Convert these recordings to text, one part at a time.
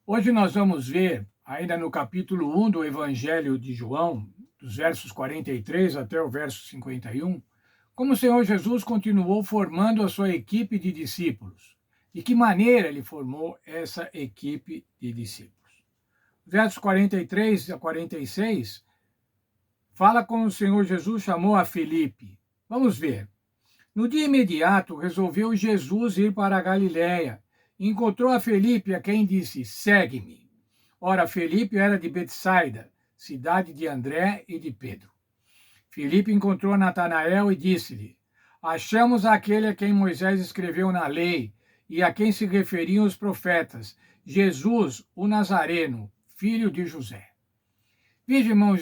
Hoje nós vamos ver, ainda no capítulo 1 do Evangelho de João, dos versos 43 até o verso 51, como o Senhor Jesus continuou formando a sua equipe de discípulos. De que maneira ele formou essa equipe de discípulos. Versos 43 a 46 fala como o Senhor Jesus chamou a Filipe. Vamos ver. No dia imediato, resolveu Jesus ir para a Galiléia. Encontrou a Felipe, a quem disse: segue-me. Ora, Felipe era de Betsaida, cidade de André e de Pedro. Filipe encontrou Natanael e disse-lhe: achamos aquele a quem Moisés escreveu na lei e a quem se referiam os profetas, Jesus, o Nazareno, filho de José. Veja, irmãos,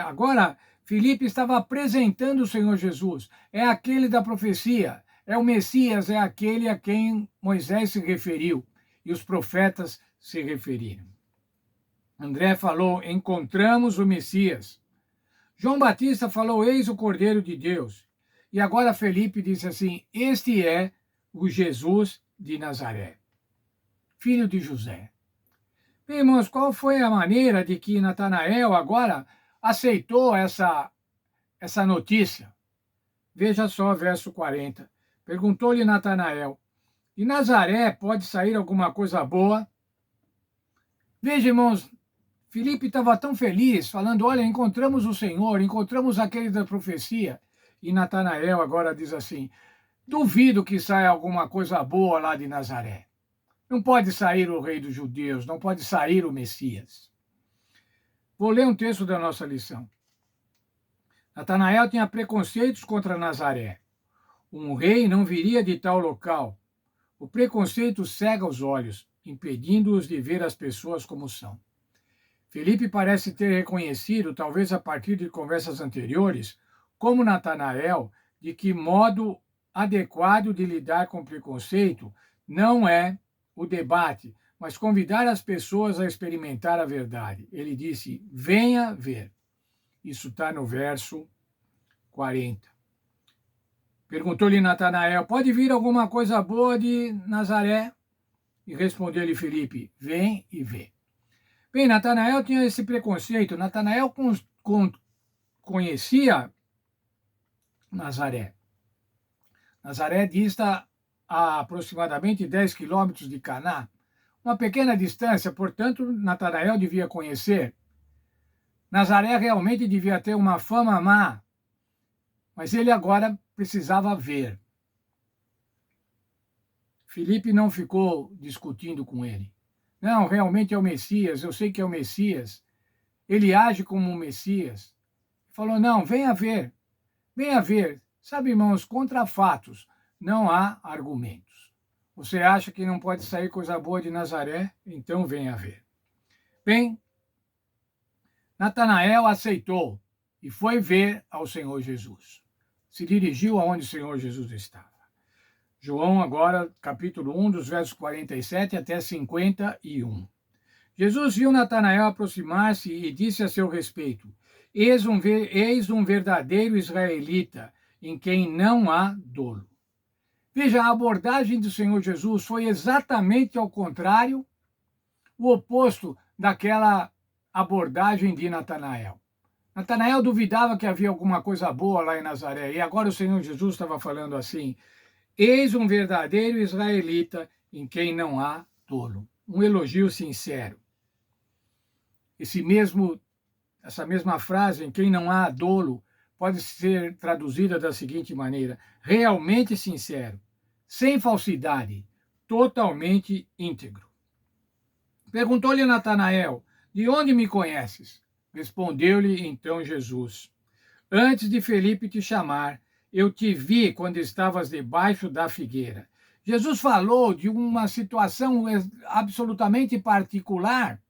agora Filipe estava apresentando o Senhor Jesus. É aquele da profecia, é o Messias, é aquele a quem Moisés se referiu e os profetas se referiram. André falou: encontramos o Messias. João Batista falou: eis o Cordeiro de Deus. E agora Felipe disse assim: este é o Jesus de Nazaré, filho de José. Bem, irmãos, qual foi a maneira de que Natanael agora aceitou essa notícia? Veja só, verso 40. Perguntou-lhe Natanael: de Nazaré pode sair alguma coisa boa? Veja, irmãos, Filipe estava tão feliz, falando: olha, encontramos o Senhor, encontramos aquele da profecia. E Natanael agora diz assim: duvido que saia alguma coisa boa lá de Nazaré. Não pode sair o rei dos judeus, não pode sair o Messias. Vou ler um texto da nossa lição. Natanael tinha preconceitos contra Nazaré. Um rei não viria de tal local. O preconceito cega os olhos, impedindo-os de ver as pessoas como são. Felipe parece ter reconhecido, talvez a partir de conversas anteriores, como Natanael, de que modo adequado de lidar com preconceito não é o debate, mas convidar as pessoas a experimentar a verdade. Ele disse: venha ver. Isso está no verso 40. Perguntou-lhe Natanael: pode vir alguma coisa boa de Nazaré? E respondeu-lhe Felipe: vem e vê. Bem, Natanael tinha esse preconceito. Natanael conhecia Nazaré. Nazaré dista a aproximadamente 10 quilômetros de Caná, uma pequena distância, portanto, Natanael devia conhecer. Nazaré realmente devia ter uma fama má, mas ele agora precisava ver. Filipe não ficou discutindo com ele. Não, realmente é o Messias, eu sei que é o Messias. Ele age como um Messias. Falou: não, venha ver, venha ver. Sabe, irmãos, contra fatos não há argumentos. Você acha que não pode sair coisa boa de Nazaré? Então venha ver. Bem, Natanael aceitou e foi ver ao Senhor Jesus. Se dirigiu aonde o Senhor Jesus estava. João agora, capítulo 1, dos versos 47 até 51. Jesus viu Natanael aproximar-se e disse a seu respeito: eis um verdadeiro israelita, em quem não há dolo. Veja, a abordagem do Senhor Jesus foi exatamente ao contrário, o oposto daquela abordagem de Natanael. Natanael duvidava que havia alguma coisa boa lá em Nazaré, e agora o Senhor Jesus estava falando assim: eis um verdadeiro israelita, em quem não há dolo. Um elogio sincero. Essa mesma frase, em quem não há dolo, pode ser traduzida da seguinte maneira: realmente sincero, sem falsidade, totalmente íntegro. Perguntou-lhe Natanael: de onde me conheces? Respondeu-lhe então Jesus: antes de Felipe te chamar, eu te vi quando estavas debaixo da figueira. Jesus falou de uma situação absolutamente particular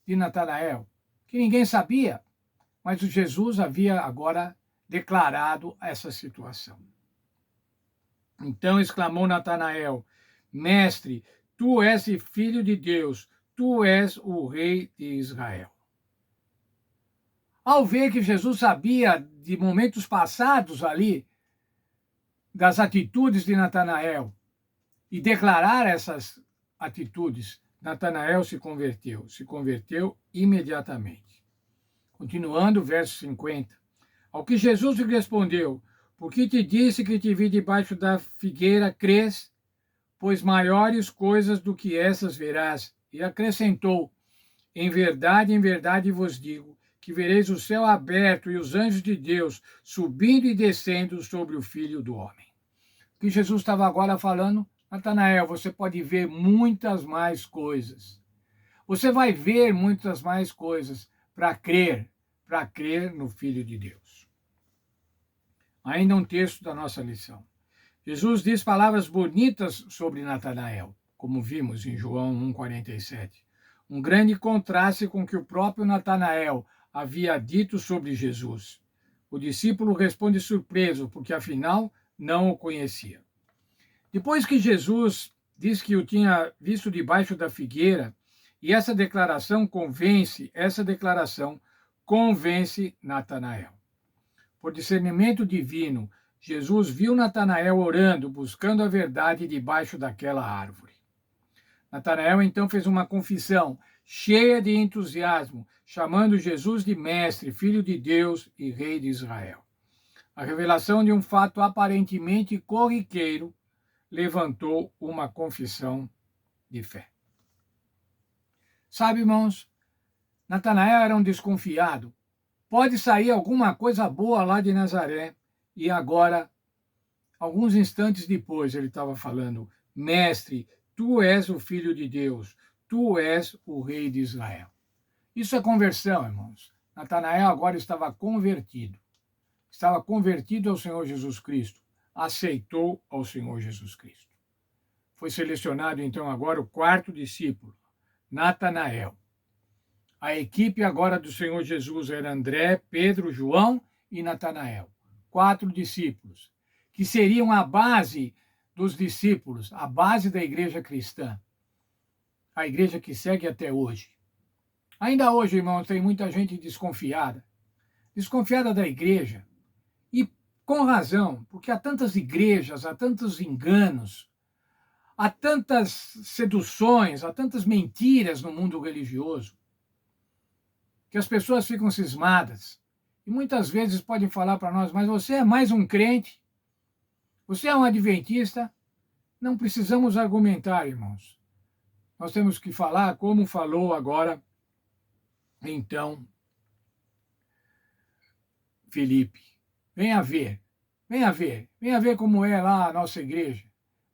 de Natanael, que ninguém sabia, mas o Jesus havia agora declarado essa situação. Então exclamou Natanael: mestre, tu és filho de Deus, tu és o rei de Israel. Ao ver que Jesus sabia de momentos passados ali, das atitudes de Natanael, e declarar essas atitudes, Natanael se converteu imediatamente. Continuando, verso 50. Ao que Jesus lhe respondeu: por que te disse que te vi debaixo da figueira, crês? Pois maiores coisas do que essas verás. E acrescentou: em verdade vos digo, que vereis o céu aberto e os anjos de Deus subindo e descendo sobre o Filho do Homem. O que Jesus estava agora falando? Natanael, você pode ver muitas mais coisas. Você vai ver muitas mais coisas para crer no Filho de Deus. Ainda um texto da nossa lição. Jesus diz palavras bonitas sobre Natanael, como vimos em João 1,47. Um grande contraste com o que o próprio Natanael havia dito sobre Jesus. O discípulo responde surpreso, porque afinal não o conhecia. Depois que Jesus diz que o tinha visto debaixo da figueira, e essa declaração convence Natanael. Por discernimento divino, Jesus viu Natanael orando, buscando a verdade debaixo daquela árvore. Natanael então fez uma confissão, cheia de entusiasmo, chamando Jesus de Mestre, Filho de Deus e Rei de Israel. A revelação de um fato aparentemente corriqueiro levantou uma confissão de fé. Sabe, irmãos, Natanael era um desconfiado. Pode sair alguma coisa boa lá de Nazaré. E agora, alguns instantes depois, ele estava falando: Mestre, tu és o Filho de Deus, tu és o Rei de Israel. Isso é conversão, irmãos. Natanael agora estava convertido ao Senhor Jesus Cristo, aceitou ao Senhor Jesus Cristo. Foi selecionado então agora o quarto discípulo, Natanael. A equipe agora do Senhor Jesus era André, Pedro, João e Natanael. 4 discípulos, que seriam a base dos discípulos, a base da igreja cristã, a igreja que segue até hoje. Ainda hoje, irmãos, tem muita gente desconfiada da igreja, e com razão, porque há tantas igrejas, há tantos enganos, há tantas seduções, há tantas mentiras no mundo religioso, que as pessoas ficam cismadas. E muitas vezes podem falar para nós: mas você é mais um crente? Você é um adventista? Não precisamos argumentar, irmãos. Nós temos que falar como falou agora, então, Felipe. Venha ver como é lá a nossa igreja.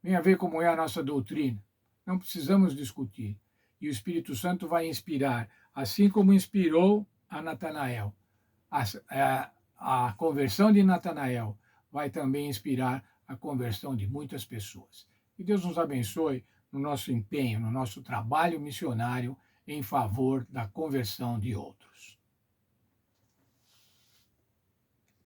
Venha ver como é a nossa doutrina. Não precisamos discutir. E o Espírito Santo vai inspirar, assim como inspirou a Natanael. A conversão de Natanael vai também inspirar a conversão de muitas pessoas. Que Deus nos abençoe no nosso empenho, no nosso trabalho missionário em favor da conversão de outros.